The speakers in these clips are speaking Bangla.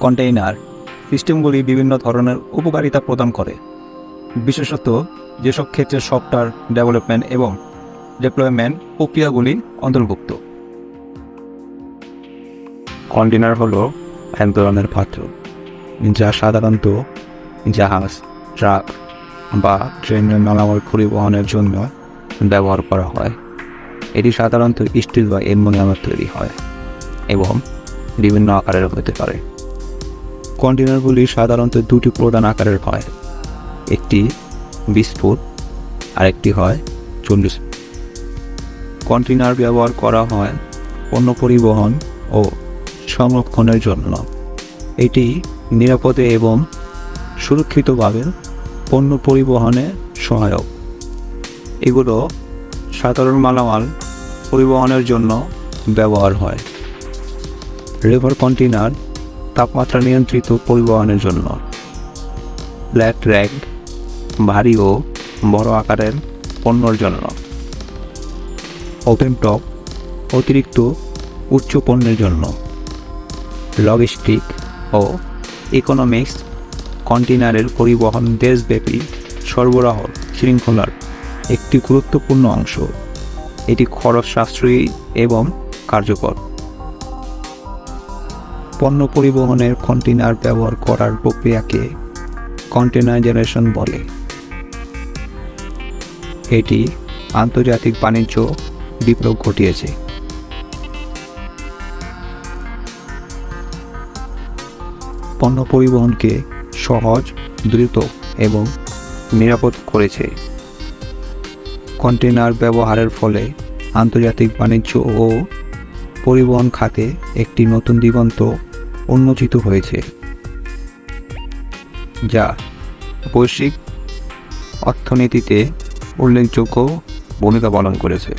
কন্টেইনার সিস্টেমগুলি বিভিন্ন ধরনের উপকারিতা প্রদান করে, বিশেষত যেসব ক্ষেত্রে সফটওয়্যার ডেভেলপমেন্ট এবং ডিপ্লয়মেন্ট প্রক্রিয়াগুলি অন্তর্ভুক্ত। কন্টেইনার হলো এক ধরনের পাত্র যা সাধারণত জাহাজ, ট্রাক বা ট্রেনের মালামাল পরিবহনের জন্য ব্যবহার করা হয়। এটি সাধারণত স্টিল বা অ্যালুমিনিয়ামের তৈরি হয় এবং বিভিন্ন আকারের হতে পারে। কন্টেইনারগুলি সাধারণত দুটি প্রধান আকারের হয়, একটি 20 ফুট আর একটি হয় 40 ফুট। কন্টেইনার ব্যবহার করা হয় পণ্য পরিবহন ও সংরক্ষণের জন্য। এটি নিরাপদে এবং সুরক্ষিতভাবে পণ্য পরিবহনে সহায়ক। এগুলো সাধারণ মালামাল পরিবহনের জন্য ব্যবহার হয়। রিভার কন্টেইনার তাপমাত্রা নিয়ন্ত্রিত পরিবহনের জন্য। ফ্ল্যাট র্যাক ভারী ও বড় আকারের পণ্যর জন্য। ওপেন টপ অতিরিক্ত উচ্চ পণ্যের জন্য। লজিস্টিক ও ইকোনমিক্স কন্টেইনারের পরিবহন দেশব্যাপী সরবরাহ শৃঙ্খলার একটি গুরুত্বপূর্ণ অংশ। এটি খরচ সাশ্রয়ী এবং কার্যকর। পণ্য পরিবহনের কন্টেইনার ব্যবহার করার প্রক্রিয়াকে কন্টেইনারাইজেশন বলে। এটি আন্তর্জাতিক বাণিজ্য বিপ্লব ঘটিয়েছে। পণ্য পরিবহনকে সহজ, দ্রুত এবং নিরাপদ করেছে। কন্টেইনার ব্যবহারের ফলে আন্তর্জাতিক বাণিজ্য ও পরিবহন খাতে একটি নতুন দিগন্ত উন্মোচিত হয়েছে, যা বৈশ্বিক অর্থনীতিতে উল্লেখযোগ্য ভূমিকা পালন করেছে।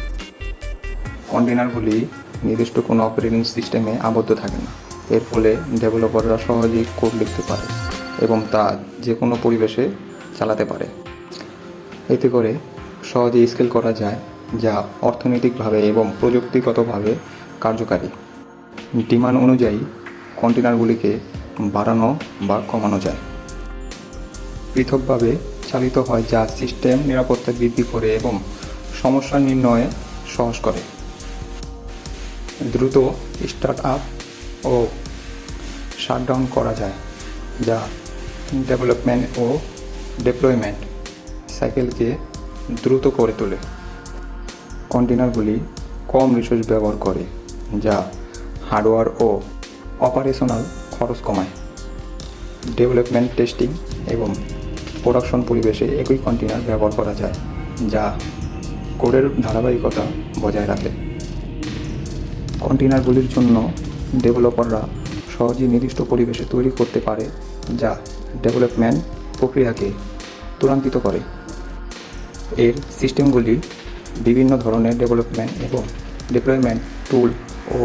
কন্টেইনারগুলি নির্দিষ্ট কোনো অপারেটিং সিস্টেমে আবদ্ধ থাকে না। এর ফলে ডেভেলপাররা সহজেই কোড লিখতে পারে এবং তা যে কোনো পরিবেশে চালাতে পারে। এতে করে সহজেই স্কেল করা যায়, যা অর্থনৈতিকভাবে এবং প্রযুক্তিগতভাবে কার্যকারী। ডিমান্ড অনুযায়ী কন্টেইনারগুলিকে বাড়ানো বা কমানো যায়। পৃথকভাবে চালিত হয়, যা সিস্টেম নিরাপত্তা বৃদ্ধি করে এবং সমস্যা নির্ণয়ে সহজ করে। দ্রুত স্টার্ট আপ ও শাটডাউন করা যায়, যা ডেভেলপমেন্ট ও ডিপ্লয়মেন্ট সাইকেলকে দ্রুত করে তোলে। কন্টেইনারগুলি কম রিসোর্স ব্যবহার করে, যা হার্ডওয়্যার ও অপারেশনাল খরচ কমায়। ডেভেলপমেন্ট, টেস্টিং এবং প্রোডাকশন পরিবেশে একই কন্টেইনার ব্যবহার করা যায়, যা কোডের ধারাবাহিকতা বজায় রাখে। কন্টেইনারগুলির জন্য ডেভেলপাররা সহজেই নির্দিষ্ট পরিবেশে তৈরি করতে পারে, যা ডেভেলপমেন্ট প্রক্রিয়াকে ত্বরান্বিত করে। এর সিস্টেমগুলি বিভিন্ন ধরনের ডেভেলপমেন্ট এবং ডিপ্লয়মেন্ট টুল ও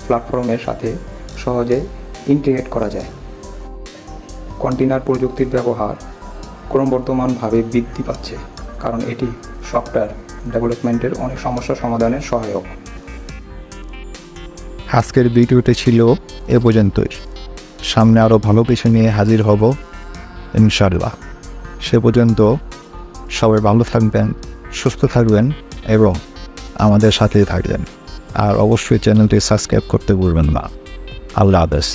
প্ল্যাটফর্মের সাথে সহজে ইন্টিগ্রেট করা যায়। কন্টেইনার প্রযুক্তির ব্যবহার ক্রমবর্ধমানভাবে বৃদ্ধি পাচ্ছে, কারণ এটি সফটওয়্যার ডেভেলপমেন্টের অনেক সমস্যা সমাধানের সহায়ক। আজকের ভিডিওটি ছিল এ পর্যন্তই। সামনে আরও ভালো কিছু নিয়ে হাজির হব ইনশাআল্লাহ। সে পর্যন্ত সবাই ভালো থাকবেন, সুস্থ থাকবেন এবং আমাদের সাথেই থাকবেন। আর অবশ্যই চ্যানেলটি সাবস্ক্রাইব করতে ভুলবেন না। আল্লাহ হাফেজ।